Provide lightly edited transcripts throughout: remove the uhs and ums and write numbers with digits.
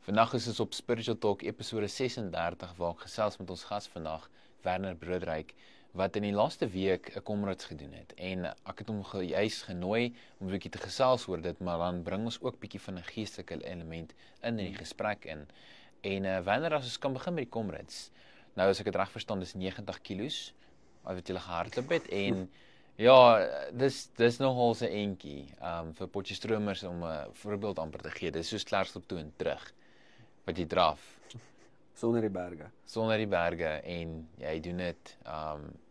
Vandag is ons op Spiritual Talk episode 36 waar ek gesels met ons gas vandag, Werner Broodryk, wat in die laaste week 'n Comrades gedoen het. En ek het hom juis genooi om 'n bietjie te gesels oor dit, maar dan bring ons ook bietjie van 'n geestelike element in die gesprek in. En Werner, as ons kan begin met die Comrades. Nou as ek dit reg verstaan, dis 90 kilos wat jy gehardloop het en ja, dis nogal 'n entjie vir potjiestromers om 'n voorbeeld amper te gee. Dis soos Klerksdorp toe en terug wat jy draf. Sonder die berge. Sonder die berge en jy doen dit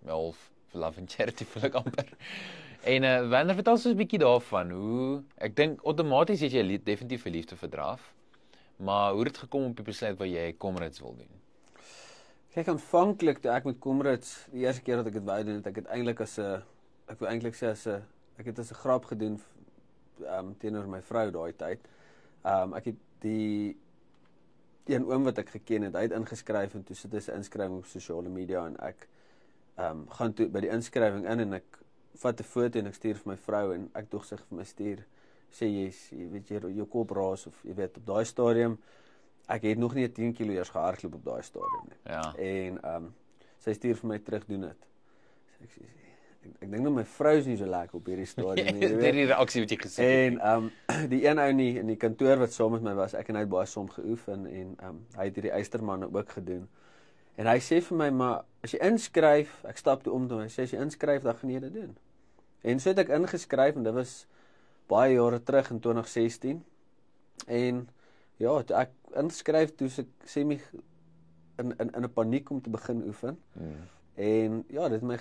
half vir love and charity voel ek amper. En Werner, vertel ons 'n bietjie daarvan. Hoe ek dink outomaties het jy definitief vir liefde vir draf. Maar hoe het dit gekom op die besluit waar jy Comrades wil doen? Kyk, aanvanklik toe ek met Comrades die eerste keer dat ek dit wou doen, het ek het eintlik as 'n ek het as 'n grap gedoen teenoor my vrou daai tyd. Ek het die een oom wat ek geken het, hy het ingeskryf en toe sit hy 'n inskrywing op sosiale media en ek gaan toe by die inskrywing in en ek vat 'n foto en ek stuur vir my vrou en ek dog sy vir my stuur sê jy weet jou kop raas of jy weet op daai stadium ek het nog nie 10 km eers gehardloop op daai stadium nie. Ja. En sy stuur vir my terug doen dit. So ek dink dat my vrou is nie so lekker op hierdie stadium nie. Dit die reaksie wat jy gesien het. En die een ou in die kantoor wat saam met my was, ek en hy het baie som geoefen en hy het hierdie eystermanne ook gedoen. En hy sê vir my, maar as jy inskryf, ek stap toe om toe, hy sê as jy inskryf, dan gaan jy dit doen. En so het ek ingeskryf en dit was baie jare terug in 2016. En ja, toe ek inskryf, toe sê my in 'n paniek om te begin oefen. En ja, dit het my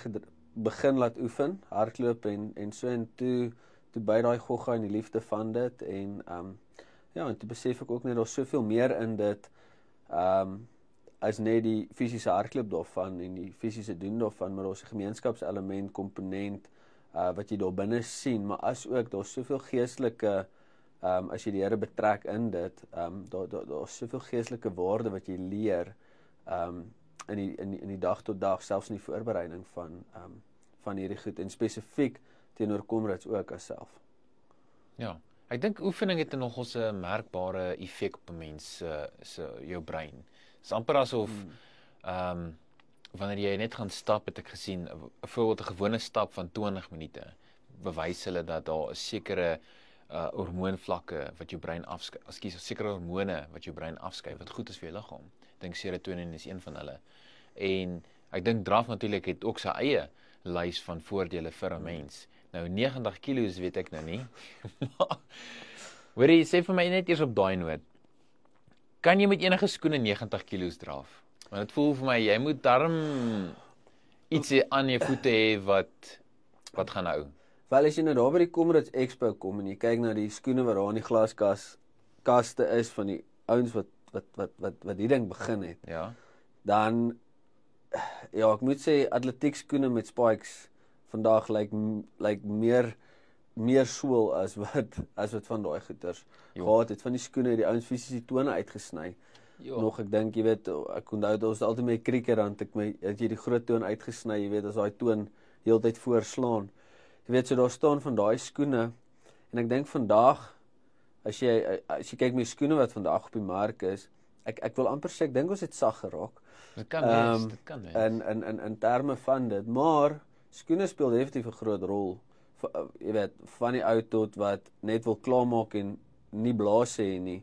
begin laat oefen, hardloop en so en toe by daai gogga en die liefde van dit en ja, en toe besef ek ook net daar's soveel meer in dit as net die fisiese hardloop daarvan en die fisiese doen daarvan, maar daar's 'n gemeenskapselement, komponent wat jy daar binne sien, maar as ook daar's soveel geestelike as jy die Here betrek in dit, daar's soveel geestelike waarde wat jy leer in die dag tot dag, selfs in die voorbereiding van hierdie goed en spesifiek teenoor Comrades ook as self. Ja, ek dink oefening het nogal 'n merkbare effek op 'n mens se jou brein. Dit is amper asof wanneer jy net gaan stap, het ek gesien, byvoorbeeld 'n gewone stap van 20 minute, bewys hulle dat daar 'n sekere hormoonvlakke wat jou brein afskei, sekere hormone wat jou brein afskei wat goed is vir jou liggaam. Ek dink serotonien is een van hulle. En ek dink draf natuurlik het ook sy eie lys van voordele vir 'n mens. Nou 90 kilos weet ek nou nie. Hoor jy sê vir my net eers op daai noot. Kan jy met enige skoene 90 kilos draf? Want dit voel vir my jy moet darm iets aan jou voete hê wat gaan hou. Wel as jy nou daar by die Comrades Expo kom en jy kyk na die skoene wat daar in die glaskaste is van die ouens wat die ding begin het. Ja. Dan ja, ek moet sê atletiek skoene met spikes vandag lyk meer sool as wat van daai goeters gehad het. Van die skoene het die ouens fisies die tone uitgesny. Nog ek dink jy weet ek onthou dat ons altyd met krieket dan het jy die groot toon uitgesny, jy weet as daai toon heeltyd voorslaan. Jy weet so daar staan van daai skoene en ek dink vandag as jy kyk met skoene wat vandag op die mark is, ek wil amper sê ek dink ons het sag geraak. Dit kan wees, dit kan wees. In terme van dit, maar skoene speel definitief 'n groot rol. Jy weet, van die ou tot wat net wil klaarmaak en nie blaas sê nie.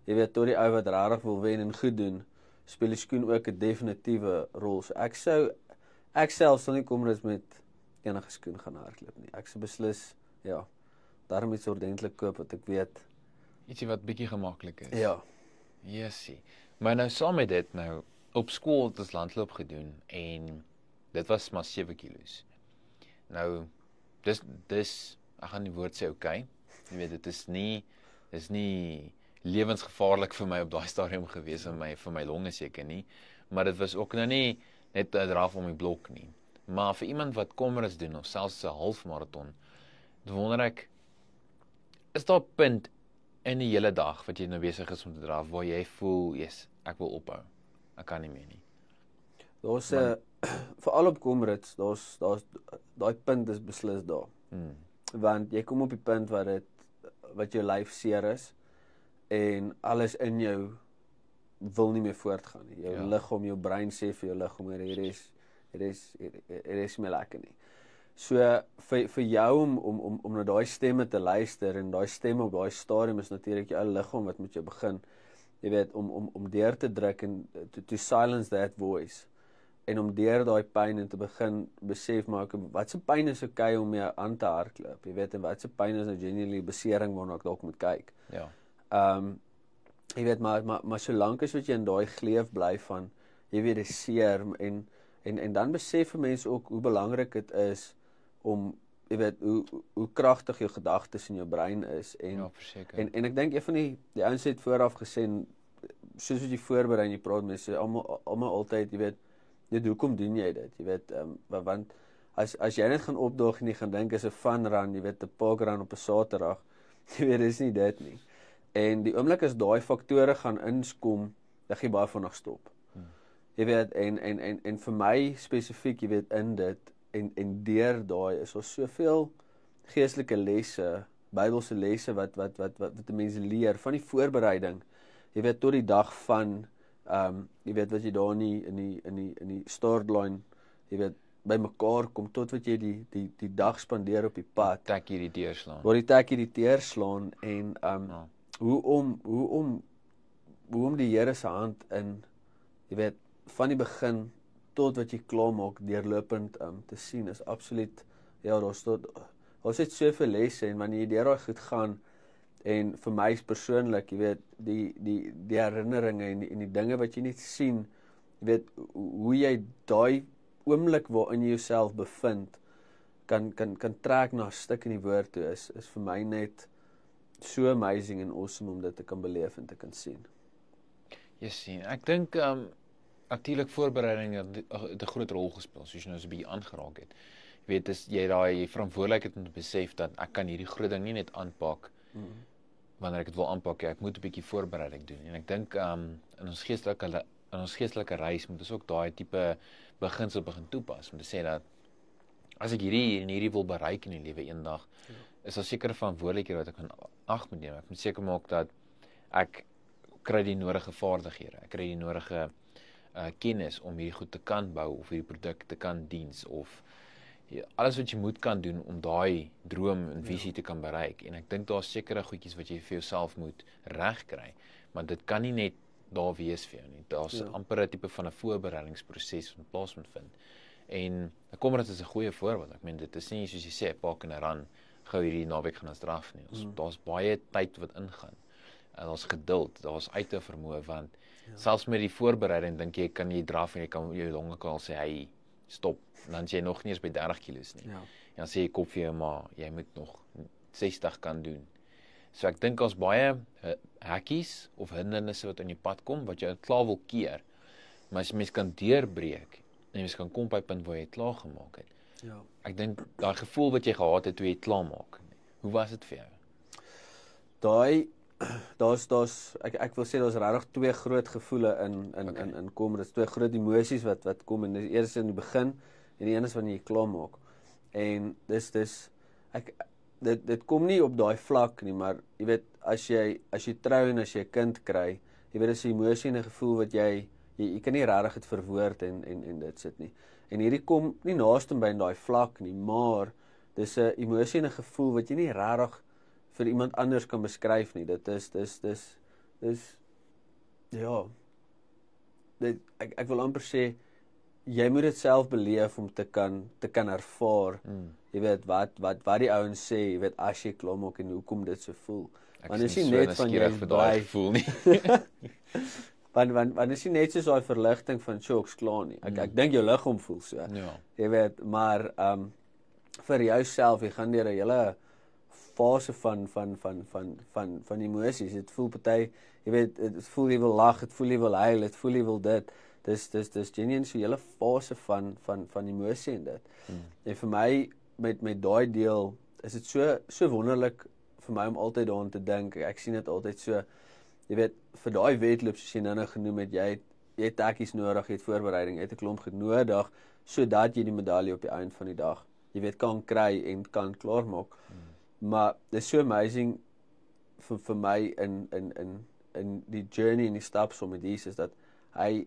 Jy weet, tot die ou wat regtig wil wen en goed doen, speel die skoen ook 'n definitiewe rol. So ek self sal nie Comrades met enige skoen gaan hardloop nie. Ek sou beslis, ja, daarom iets ordentlik koop wat ek weet. Ietsie wat bietjie gemaklik is. Ja. Jessie. Maar nou saam met dit nou op skool het ons landloop gedoen en dit was maar 7 kilos. Nou dis ek gaan die woord sê okay. Jy weet dit is nie lewensgevaarlik vir my op daai stadium gewees vir my longe seker nie, maar dit was ook nou nie net 'n draf om die blok nie. Maar vir iemand wat Comrades doen of selfs 'n halfmaraton, wonder ek is daar 'n punt in die hele dag wat jy nou besig is om te draf waar jy voel, yes, ek wil ophou. Ek kan nie meer nie. Daar's veral op Comrades, daar's daai punt is beslis daar. Want jy kom op die punt wat jou lyf seer is en alles in jou wil nie meer voortgaan nie. Jou Ja. liggaam, jou brein sê vir jou liggaam, hier is nie meer lekker nie. So vir jou om na daai stemme te luister en daai stemme op daai stadium is natuurlik jou eie liggaam wat met jou begin. Jy weet om deur te druk en to silence that voice en om deur daai pyn en te begin besef maar wat se pyn is okay om mee aan te hardloop. Jy weet en wat se pyn is nou genuinely besering waarna ek dalk moet kyk. Ja. Jy weet maar solank as wat jy in daai gleuf bly van jy weet dis seer en dan besef mense ook hoe belangrik dit is om jy weet hoe kragtig jou gedagtes in jou brein is en Ja, verseker. en ek dink een van die ouens het vooraf gesê soos wat jy voorberei en jy praat mense almal altyd jy weet hoekom doen jy dit jy weet want as jy net gaan opdaag en jy gaan dink is 'n fun run jy weet 'n parkrun op 'n Saterdag jy weet dis nie dit nie en die oomblik as daai faktore gaan inskom dan gaan jy baie vinnig stop jy weet en vir my spesifiek jy weet in dit en deur daai is daar soveel geestelike lesse, Bybelse lesse wat die mense leer van die voorbereiding. Jy weet tot die dag van jy weet wat jy daar in die start line, jy weet by mekaar kom tot wat jy die dag spandeer op die pad. Tekkie die deurslaan. Waar die tekkie die deurslaan en Ja. hoe om die Here se hand in jy weet van die begin tot wat jy klaar maak deurlopend te sien is absoluut ja daar's net soveel lesse en wanneer jy deur daai goed gaan en vir my persoonlik jy weet die herinneringe en die dinge wat jy net sien jy weet hoe jy daai oomblik waarin jy jouself bevind kan trek na 'n stuk in die woord toe is vir my net so amazing en awesome om dit te kan beleef en te kan sien. Jy sien, ek dink natuurlik voorbereiding het 'n groot rol gespeel, soos jy nou so 'n bietjie aangeraak het. Jy weet, dis jy daai verantwoordelikheid om te besef dat ek kan hierdie groot ding nie net aanpak wanneer ek dit wil aanpak, ek moet 'n bietjie voorbereiding doen. En ek dink in ons geestelike reis moet ons ook daai tipe beginsel begin toepas om te sê dat as ek hierdie wil bereik in die lewe eendag, is daar sekere verantwoordelikhede wat ek in ag moet neem. Ek moet seker maak dat ek kry die nodige vaardighede, ek kry die nodige kennis om hierdie goed te kan bou of hierdie produk te kan diens of alles wat jy moet kan doen om daai droom en visie te kan bereik. En ek dink daar's sekere goedjies wat jy vir jouself moet regkry, maar dit kan nie net daar wees vir jou nie. Daar's amper 'n tipe van 'n voorbereidingsproses wat plaas moet vind. En Comrades is 'n goeie voorbeeld. Ek meen dit is nie soos jy sê 'n pak en 'n run gou hierdie naweek gaan ons draf nie. Daar's baie tyd wat ingaan. En daar's geduld, daar's uithou vermoë want selfs met die voorbereiding dink jy kan jy draf en jy kan jou longe kan al sê hy stop, dan is jy nog nie eens by 30 kilos nie. Ja. En dan sê jy kop vir jou maar jy moet nog 60 kan doen. So ek dink daar's baie hekkies of hindernisse wat in jou pad kom wat jou klaar wil keer. Maar as jy mens kan deurbreek en jy kan kom by 'n punt waar jy klaar gemaak het. Ja. Ek dink daai gevoel wat jy gehad het toe jy klaar maak. Hoe was dit vir jou? Ek wil sê daar's regtig twee groot gevoele in kom. Dit's twee groot emosies wat kom en die eerste in die begin en die een is wanneer jy klaar maak. En dit kom nie op daai vlak nie, maar jy weet as jy trou en as jy 'n kind kry, jy weet dis 'n emosie en 'n gevoel wat jy kan nie regtig dit verwoord en dit sit nie. En hierdie kom nie naaste by in daai vlak nie, maar dis 'n emosie en 'n gevoel wat jy nie regtig vir iemand anders kan beskryf nie. Dit is ja. Ek wil amper sê jy moet dit self beleef om te kan ervaar. Jy weet wat die ouens sê, jy weet as jy klaar maak en hoekom dit so voel. Want is nie net van jy vir daai gevoel nie. Want is nie net soos daai verligting van shocks klaar nie. Ek dink jou liggaam voel so. Ja. Jy weet, maar vir jouself, jy gaan deur 'n hele fase van emosies. Dit voel party, jy weet, dit voel jy wil lag, dit voel jy wil huil, dit voel jy wil dit. Dis genuine so 'n hele fase van emosie en dit. En vir my met daai deel is dit so wonderlik vir my om altyd daaraan te dink. Ek sien dit altyd so, jy weet, vir daai wedloop soos jy nou genoem het, jy het tekkies nodig, jy het voorbereiding, jy het 'n klomp goed nodig sodat jy die medalje op die einde van die dag, jy weet, kan kry en kan klaarmaak. Maar dit is so amazing vir my in die journey en die stapsom met Jesus dat hy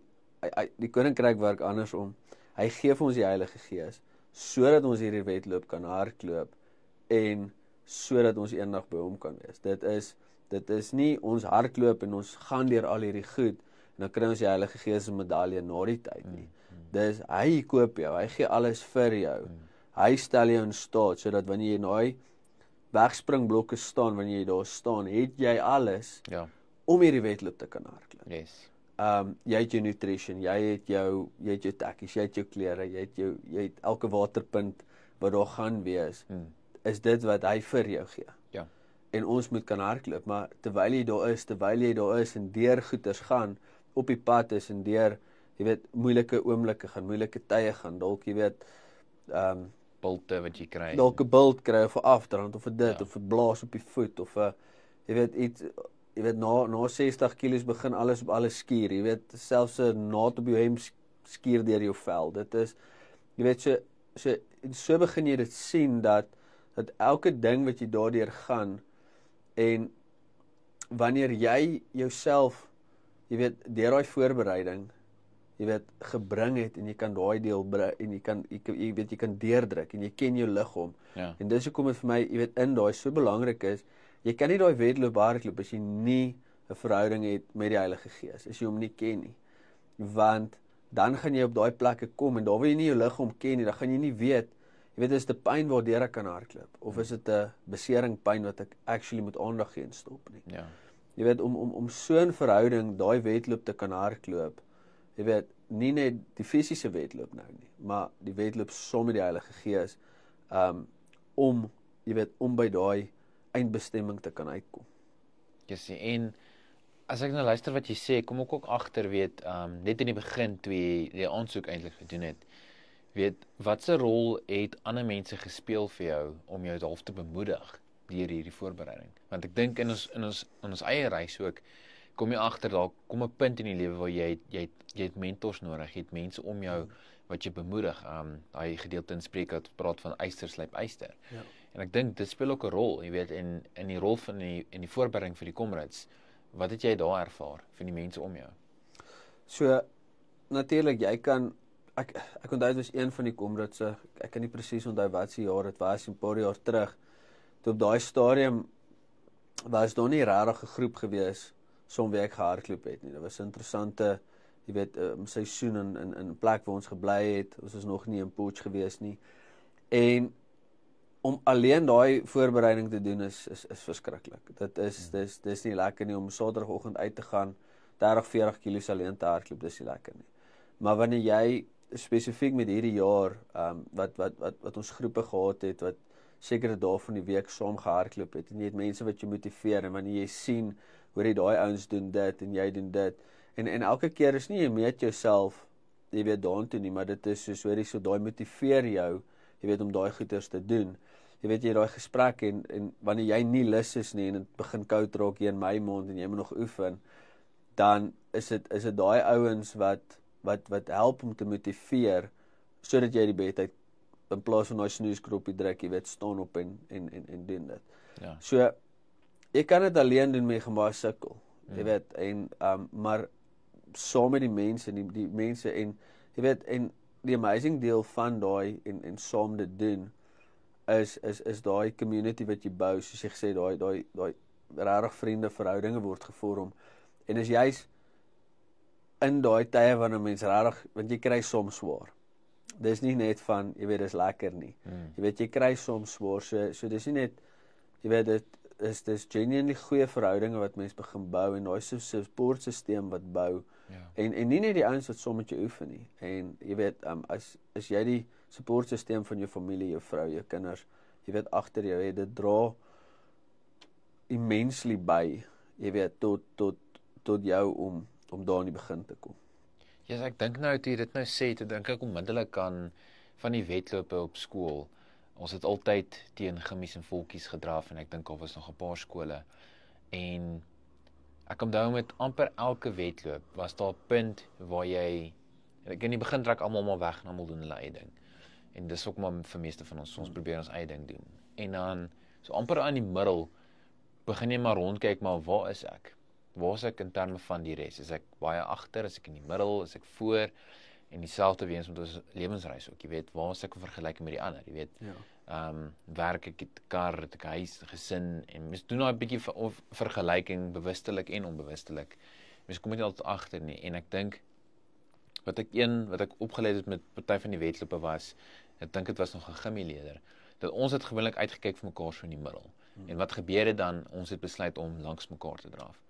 die koninkryk werk andersom. Hy gee vir ons die Heilige Gees sodat ons hierdie wedloop kan hardloop en sodat ons eendag by hom kan wees. Dit is nie ons hardloop en ons gaan deur al hierdie goed en dan kry ons die Heilige Gees se medalje na die tyd nie. Dis hy koop jou, hy gee alles vir jou. Hy stel jou in staat sodat wanneer jy in daai wegspringblokke staan, wanneer jy daar staan, het jy alles om hierdie wedloop te kan hardloop. Yes. Jy het jou nutrition, jy het jou takkies, jy het jou klere, jy het elke waterpunt wat daar gaan wees, is dit wat hy vir jou gee. Ja. En ons moet kan hardloop, maar terwyl jy daar is en deur goeters gaan, op die pad is en deur, jy weet, moeilike oomblikke gaan, moeilike tye gaan, dalk jy weet, Bulte wat jy kry. Dalk 'n bult kry of 'n afdrand of 'n dit of 'n blaas op die voet of 'n jy weet iets jy weet na 60 kilos begin alles op alles skuur. Jy weet selfs 'n naad op jou hemp skuur deur jou vel. Dit is jy weet so begin jy dit sien dat elke ding wat jy daardeur gaan en wanneer jy jouself jy weet deur daai voorbereiding jy weet gebring het en jy kan daai deel en jy kan deurdruk en jy ken jou liggaam. Ja. En dis hoekom dit vir my jy weet in daai so belangrik is. Jy kan nie daai wedloop hardloop as jy nie 'n verhouding het met die Heilige Gees, as jy hom nie ken nie. Want dan gaan jy op daai plekke kom en daar waar jy nie jou liggaam ken nie, dan gaan jy nie weet, jy weet is dit 'n pyn waardeur ek kan hardloop of is dit 'n besering pyn wat ek actually moet aandag gee en stop nie. Ja. Jy weet om so 'n verhouding daai wedloop te kan hardloop. Jy weet nie net die fisiese wedloop nou nie, maar die wedloop saam met die Heilige Gees om jy weet om by daai eindbestemming te kan uitkom. Yes, en as ek nou luister wat jy sê, kom ek ook agter weet net in die begin toe jy die aansoek eintlik gedoen het. Weet watse rol het ander mense gespeel vir jou om jou half te bemoedig deur hierdie voorbereiding? Want ek dink in ons eie reis ook kom jy agter daar kom 'n punt in die lewe waar jy het mentors nodig, jy het mense om jou wat jy bemoedig. Daai gedeelte in Spreuke wat praat van yster slyp yster. Ja. En ek dink dit speel ook 'n rol, jy weet, in die rol van die voorbereiding vir die Comrades. Wat het jy daar ervaar van die mense om jou? So natuurlik jy kan ek onthou dit was een van die Comrades, ek kan nie presies onthou wat se jaar dit was, 'n paar jaar terug. Toe op daai stadium was daar nie regtig 'n groep gewees som wie ek gehardloop het nie. Dit was 'n interessante, jy weet, seisoen in 'n plek waar ons gebly het. Ons is nog nie in Potch gewees nie. En om alleen daai voorbereiding te doen is verskriklik. Dit is nie lekker nie om Saterdagoggend uit te gaan, 30-40 km alleen te hardloop, dis nie lekker nie. Maar wanneer jy spesifiek met hierdie jaar wat ons groepe gehad het wat sekere dae van die week saam gehardloop het en jy het mense wat jou motiveer en wanneer jy sien hoor jy daai ouens doen dit en jy doen dit en elke keer is nie jy meet jouself jy weet daartoe nie, maar dit is soos hoorie so daai motiveer jou jy weet om daai goeders te doen. Jy weet jy daai gesprek en wanneer jy nie lus is nie en dit begin koud raak hier in my mond en jy moet nog oefen, dan is dit daai ouens wat help om te motiveer sodat jy die bed uit in plaas van daai snoeskroppie druk, jy weet staan op en doen dit. Ja. So jy kan dit alleen doen met gebaar sukkel. Jy weet en maar saam met die mense en jy weet en die amazing deel van daai en saam dit doen is daai community wat jy bou, soos jy gesê daai regtig vriende verhoudinge word gevorm. En is juis in daai tye wanneer mense regtig want jy kry soms swaar. Dis nie net van jy weet dis lekker nie. Jy weet jy kry soms swaar. So dis nie net jy weet dit is genuinely goeie verhoudinge wat mense begin bou en daai supportstelsel wat bou. Ja. En nie net die ouens wat saam met jou oefen nie. En jy weet as jy die supportstelsel van jou familie, jou vrou, jou kinders, jy weet agter jou, dit dra immensely by, jy weet tot jou om daar in die begin te kom. Ja, ek dink nou toe jy dit nou sê, toe dink ek onmiddellik aan van die wedlope op skool. Ons het altyd teen gimmies en volkies gedraf en ek dink al was nog 'n paar skole. En ek onthou met amper elke wedloop was daar 'n punt waar jy ek in die begin trek almal maar weg en almal doen hulle eie ding. En dis ook maar vir meeste van ons probeer ons eie ding doen. En dan so amper aan die middel begin jy maar rondkyk maar waar is ek? waar is ek in terme van die res? Is ek baie agter, is ek in die middel, is ek voor? En dieselfde weens met ons lewensreis ook, jy weet, waar is ek in vergelyking met die ander, jy weet. Ja. Werk ek, het 'n kar, het ek 'n huis, gesin, en mens doen daai bietjie vergelyking, bewustelik en onbewustelik. Mens kom nie altyd agter nie, en ek dink, wat ek opgeleid het met party van die wedlope was, ek dink dit was nog 'n gimmieleder, dat ons het gewoonlik uitgekyk vir mekaar so in die middel. En wat gebeur het dan, ons het besluit om langs mekaar te draf.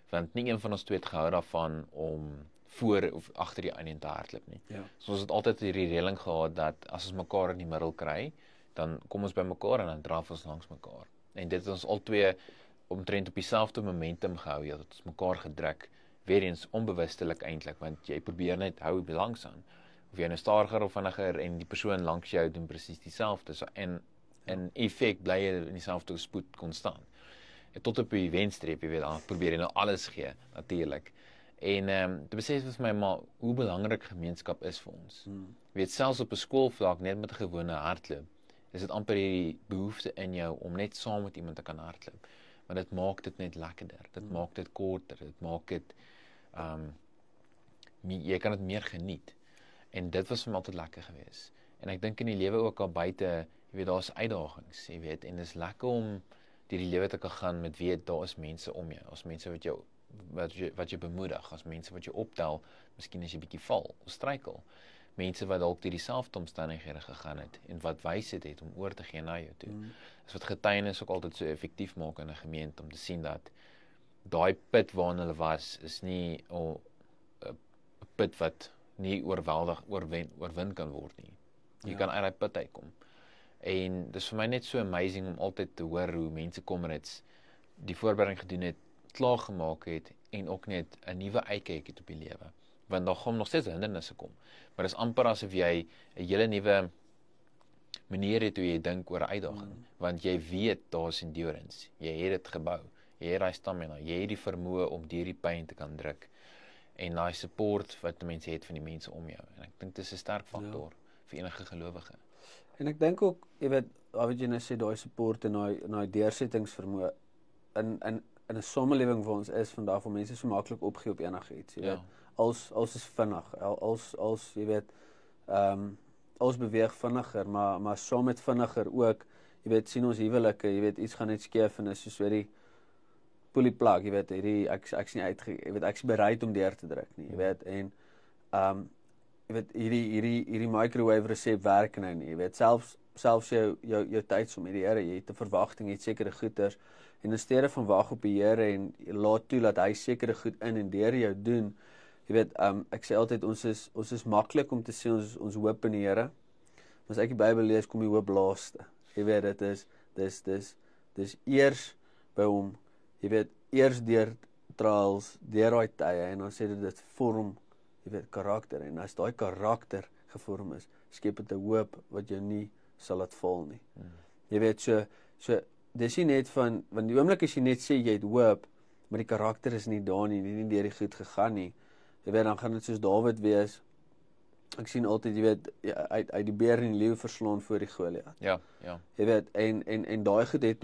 Want nie een van ons twee het gehou daarvan om voor of agter die ander te hardloop nie. Ja. So ons het altyd hierdie reëling gehad dat as ons mekaar in die middel kry, dan kom ons by mekaar en dan draf ons langs mekaar. En dit het ons al twee omtrent op dieselfde momentum gehou, ja, dat ons mekaar gedruk, weer eens onbewustelik eintlik, want jy probeer net hou langs aan. Of jy nou stadiger of vinniger en die persoon langs jou doen presies dieselfde. So, en in effek bly jy in dieselfde spoed konstant. Tot op die wenstreep, jy weet, dan probeer jy nou alles gee, natuurlik. En te besef vir my maar hoe belangrik gemeenskap is vir ons. Jy weet, selfs op 'n skoolvlak, net met 'n gewone hardloop, is dit amper die behoefte in jou om net saam met iemand te kan hardloop. Want dit maak dit net lekkerder, dit maak dit korter, dit maak dit, jy kan dit meer geniet. En dit was vir my altyd lekker geweest. En ek dink in die lewe ook al buite, jy weet, daar's uitdagings, jy weet, en dit is lekker om deur die lewe te kan gaan met weet, daar is mense om jou, daar's mense wat jou bemoedig, as mense wat jou optel, miskien as jy bietjie val of struikel, mense wat dalk deur dieselfde omstandighede gegaan het en wat wysheid het om oor te gee na jou toe. Dis wat getuienis ook altyd so effektief maak in 'n gemeente, om te sien dat daai put waarin hulle was, is nie 'n put wat nie oorwin kan word nie. Jy kan uit daai put uitkom. En dis vir my net so amazing om altyd te hoor hoe mense Comrades die voorbereiding gedoen het, klaar gemaak het en ook net 'n nuwe uitkyk het op die lewe. Want daar gaan nog steeds hindernisse kom. Maar dis amper asof jy 'n hele nuwe manier het hoe jy dink oor 'n uitdaging. Want jy weet daar's endurance. Jy het dit gebou. Jy het daai stamina, jy het die vermoë om deur die pyn te kan druk. En daai support wat mense het van die mense om jou. En ek dink dit is 'n sterk faktor vir enige gelowige. En ek dink ook, jy weet, wat jy nou sê, daai support en daai deursettingsvermoë in 'n samelewing waar ons is vandag, waar mense so maklik opgee op enigiets, jy weet. Als is vinnig, als jy weet, als beweeg vinniger, maar saam met vinniger ook, jy weet, sien ons huwelike, jy weet, iets gaan net skeef en is soos weer die polieplak, jy weet, ek's nie jy weet, ek's bereid om deur te druk nie, jy weet, en jy weet, hierdie microwave resep werk nou nie, jy weet, selfs jou tydsom met die Here, jy het 'n verwagting, jy het sekere goeders, en in steede van wag op die Here en laat toe dat hy sekere goed in en deur jou doen, jy weet, ek sê altyd, ons is maklik om te sê, ons hoop in die Here, as ek die Bybel lees, kom die hoop laaste, jy weet, dis eers by hom, jy weet, eers deur trials, deur daai tye, en dan sê dit vorm, jy weet, karakter, en as daai karakter gevorm is, skep dit 'n hoop wat jou nie sal laat val nie. Jy weet, so dis nie net want die oomblik as jy net sê jy het hoop, maar die karakter is nie daar nie deur die goed gegaan nie, jy weet, dan gaan dit soos Dawid wees, ek sien altyd, jy weet, uit die beer en die leeu verslaan voor die Goliat. Ja. Jy weet, en daai goed het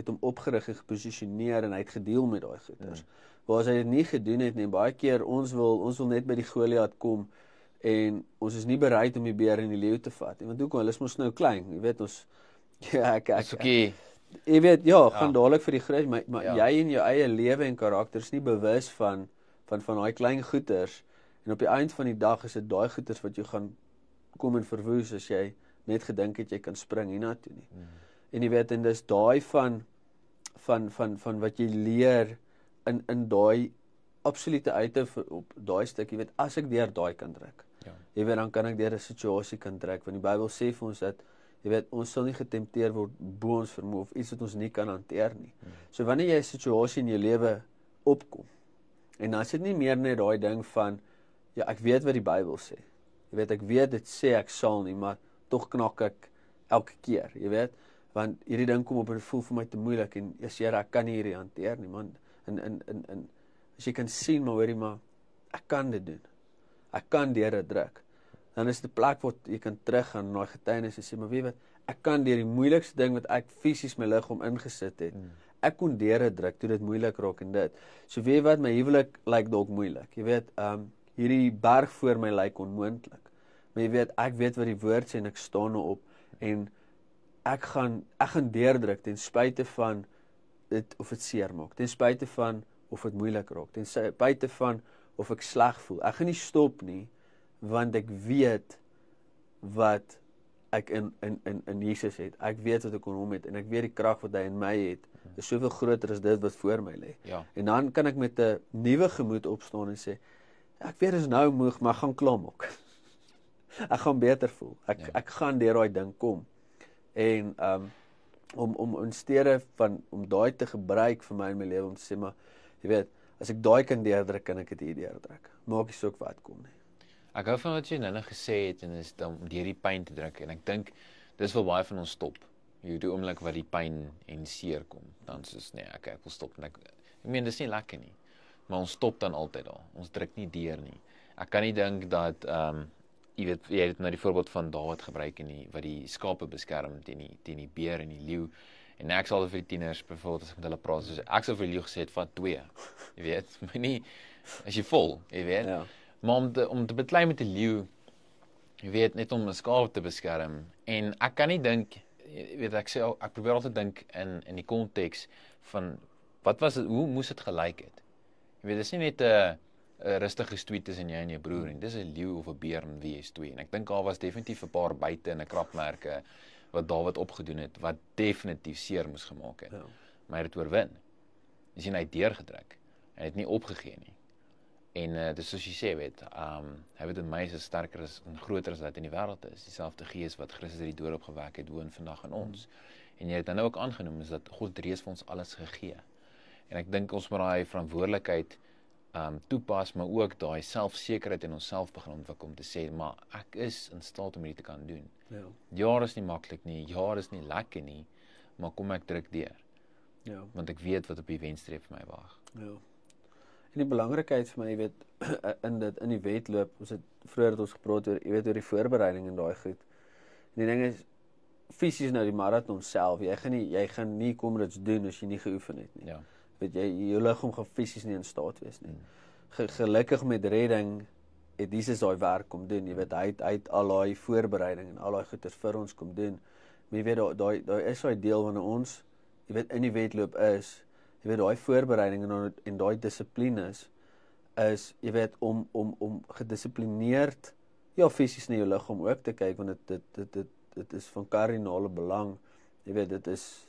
hom opgerig en geposisioneer en hy het gedeel met daai goeders. Waar as hy dit nie gedoen het nie, baie keer ons wil net by die Goliat kom en ons is nie bereid om die beer en die leeu te vat nie, want hoekom, hulle is mos nou klein, jy weet, ons jy weet, gaan dadelik vir die grys, maar jy in jou eie lewe en karakter is nie bewus van daai klein goeders, en op die eind van die dag is dit daai goeders wat jy gaan kom en verwoes as jy net gedink het jy kan spring hiernatoe nie. En jy weet, en dis daai van wat jy leer in daai absolute uithou op daai stuk, jy weet, as ek deur daai kan druk. Jy weet, dan kan ek deur 'n situasie kan trek, want die Bybel sê vir ons dat, jy weet, ons sal nie getempteer word bo ons vermoë of iets wat ons nie kan hanteer nie. So wanneer jy 'n situasie in jou lewe opkom, en dan is dit nie meer net daai ding van, ja, ek weet wat die Bybel sê. Jy weet, ek weet dit sê ek sal nie, maar tog knak ek elke keer, jy weet, want hierdie ding kom op en voel vir my te moeilik en Here, ek kan nie hierdie hanteer nie, man. En as jy kan sien, maar hoorie, maar ek kan dit doen. Ek kan deur dit druk. Dan is dit 'n plek waar jy kan teruggaan na daai getuienis en sê, maar weet wat, ek kan deur die moeilikste ding wat ek fisies my liggaam ingesit het, ek kon deure druk toe dit moeilik raak en dit. So weet jy wat, my huwelik lyk dalk moeilik. Jy weet, hierdie berg voor my lyk onmoontlik. Maar jy weet, ek weet wat die woord sê en ek staan op en ek gaan deurdruk ten spyte van dit of dit seer maak, ten spyte van of dit moeilik raak, ten spyte van of ek sleg voel. Ek gaan nie stop nie, want ek weet wat ek in Jesus het. Ek weet wat ek in hom het en ek weet die krag wat hy in my het is soveel groter as dit wat voor my lê. Ja. En dan kan ek met 'n nuwe gemoed opstaan en sê, ek weet is nou moeg, maar ek gaan klaarmaak. Ek gaan beter voel. Ek gaan deur daai ding kom. En om in steede van om daai te gebruik vir my in my lewe om te sê, maar jy weet, as ek daai kan deurdruk, kan ek dit hier deurdruk. Maak nie saak wat kom nie. Ek hou van wat jy nou gesê het en is om deur die pyn te druk en ek dink dis waar baie van ons stop. Jy die oomblik wat die pyn en seer kom, dan soos nee, ek wil stop en ek meen dis nie lekker nie. Maar ons stop dan altyd daar. Ons druk nie deur nie. Ek kan nie dink dat jy weet jy het nou die voorbeeld van Dawid gebruik en wat die skape beskerm teen die beer en die leeu. En ek sal vir die tieners byvoorbeeld as ek met hulle praat, soos ek sou vir die leeu gesê het van 2. Jy weet, maar nie as jy vol, jy weet. Ja. Maar om te beklei met 'n leeu, jy weet, net om 'n skaap te beskerm. En ek kan nie dink, jy weet ek probeer altyd dink in die konteks van wat was dit, hoe moes dit gelyk het? Jy weet, dis nie net 'n rustige stoet tussen jy en jou broer en dis 'n leeu of 'n beer met wie jy stoei. En ek dink daar was definitief 'n paar byte en 'n krapmerke wat Dawid opgedoen het wat definitief seer moes gemaak het. Ja. Maar hy het dit oorwin. Dis hy het deurgedruk. Hy het nie opgegee nie. En dis soos jy sê, weet, hy weet in my is sterker as en groter as wat in die wêreld is. Dieselfde Gees wat Christus uit die dood opgewek het, woon vandag in ons. En jy het dan ook aangenoem is dat God reeds vir ons alles gegee. En ek dink ons moet daai verantwoordelikheid toepas, maar ook daai selfsekerheid in onsself begin ontwikkel om te sê, maar ek is in staat om dit te kan doen. Ja. Ja, is nie maklik nie, ja, is nie lekker nie, maar kom ek druk deur. Ja. Want ek weet wat op die wenstreep vir my wag. Ja. En die belangrikheid vir my, jy weet, in die wedloop, ons het vroeër het ons gepraat oor, jy weet, oor die voorbereiding en daai goed. En die ding is, fisies nou die marathon self, jy gaan nie Comrades doen as jy nie geoefen het nie. Ja. Weet jy, jou liggaam gaan fisies nie in staat wees nie. Gelukkig met redding het Jesus daai werk kom doen. Jy weet, hy het al daai voorbereiding en al daai goeders vir ons kom doen. Maar jy weet, daai is daai deel wanneer ons, jy weet, in die wedloop is, jy weet, daai voorbereiding en daai dissiplines is, jy weet, om gedissiplineerd, ja, fisies na jou liggaam ook te kyk, want dit is van kardinale belang. Jy weet, dis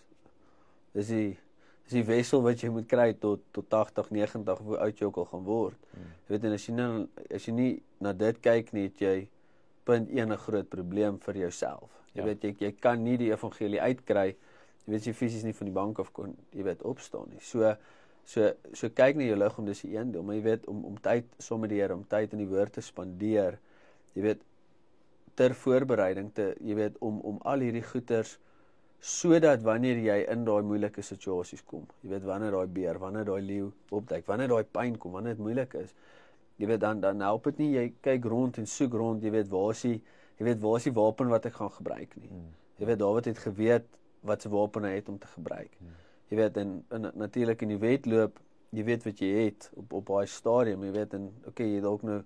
die wissel wat jy moet kry tot 80, 90, hoe oud jy ook al gaan word. Jy weet, en as jy nie na dit kyk nie, het jy punt 1 'n groot probleem vir jouself. Jy weet, jy kan nie die evangelie uitkry, jy weet, jy fisies nie van die bank af kon, jy weet, opstaan nie. So kyk na jou liggaam, dis die een deel, maar jy weet, om tyd saam met die Here, om tyd in die woord te spandeer, jy weet, ter voorbereiding jy weet, om al hierdie goeders, sodat wanneer jy in daai moeilike situasies kom, jy weet, wanneer daai beer, wanneer daai leeu opduik, wanneer daai pyn kom, wanneer dit moeilik is, jy weet, dan help dit nie, jy kyk rond en soek rond, jy weet, waar is die wapen wat ek gaan gebruik nie. Jy weet, Dawid het geweet wat se wapen hy het om te gebruik. Jy weet, en natuurlik in die wedloop, jy weet wat jy het op daai stadium, jy weet, en jy dalk nou,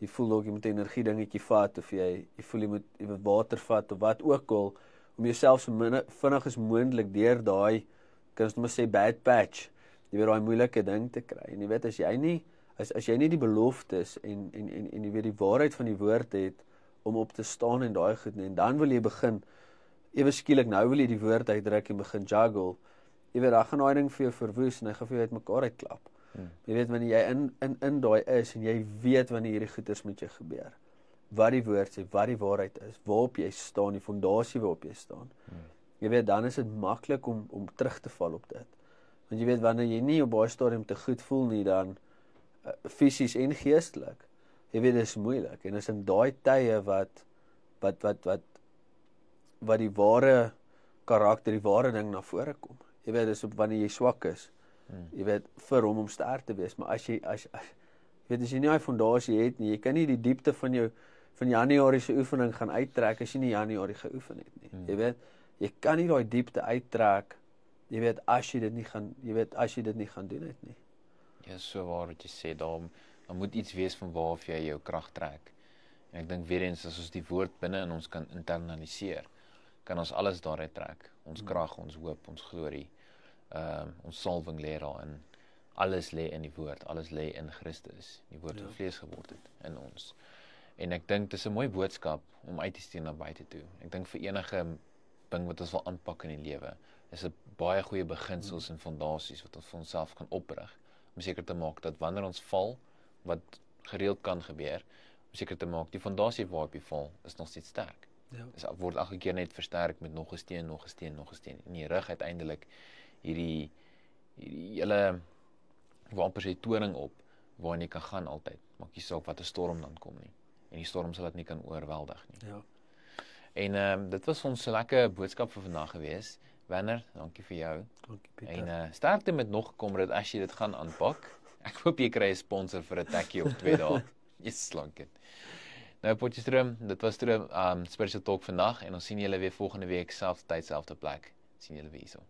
jy voel dalk jy moet 'n energie dingetjie vat, of jy voel jy moet water vat, of wat ook al, om jouself so vinnig as moontlik deur daai, kan ons maar sê, bad patch, jy weet, daai moeilike ding te kry. En jy weet, as jy nie die beloftes en jy weet die waarheid van die woord het, om op te staan in daai goed, en dan wil jy begin, ewe skielik, nou wil jy die woord uitdruk en begin juggle, jy weet, dan gaan daai ding vir jou verwoes, en hy gaan vir jou uitmekaar uitklap. Jy weet, wanneer jy in daai is, en jy weet wanneer hierdie goeders met jou gebeur, wat die woord sê, wat die waarheid is, waarop jy staan, die fondasie waarop jy staan. Jy weet, dan is dit maklik om terug te val op dit. Want jy weet, wanneer jy nie op baie stadium te goed voel nie, dan fisies en geestelik, jy weet, dit is moeilik. En is in daai tye wat die ware karakter, die ware ding na vore kom. Jy weet, dis op wanneer jy swak is, jy weet, vir hom om sterk te wees. Maar as jy nie daai fondasie het nie, jy kan nie die diepte van Januarie se oefening gaan uittrek as jy nie Januarie geoefen het nie. Jy weet, jy kan nie daai diepte uittrek, jy weet as jy dit nie gaan doen het nie. Ja, so waar wat jy sê, daar moet iets wees van waar jy jou krag trek. En ek dink weer eens, as ons die woord binne in ons kan internaliseer, kan ons alles daaruit trek. Ons krag, ons hoop, ons glorie, ons salwing lê daarin. Alles lê in die woord, alles lê in Christus. Die woord wat vlees geword het in ons. En ek dink dis 'n mooi boodskap om uit te stuur na buite toe. Ek dink vir enige ding wat ons wil aanpak in die lewe, is 'n baie goeie beginsels en fondasies wat ons vir onsself kan oprig, om seker te maak dat wanneer ons val, wat gereeld kan gebeur, om seker te maak die fondasie waarop jy val is nog steeds sterk. Ja. Dit word elke keer net versterk met nog 'n steen, nog 'n steen, nog 'n steen. En jy rig uiteindelik hierdie hele amper sê toring op waarin jy kan gaan altyd. Maak nie saak wat 'n storm dan kom nie. En die storm sal dit nie kan oorweldig nie. Ja. En dit was ons so lekker boodskap vir vandag gewees. Werner, dankie vir jou. Dankie Pieter. En sterkte met nog kom dit as jy dit gaan aanpak. Ek hoop jy kry 'n sponsor vir 'n tekkie of 2 dae. Jy's slank dit. Nou Potchefstroom, dit was Spiritual Talk vandag en ons sien julle weer volgende week selfde tyd, selfde plek. Sien julle weer hierso.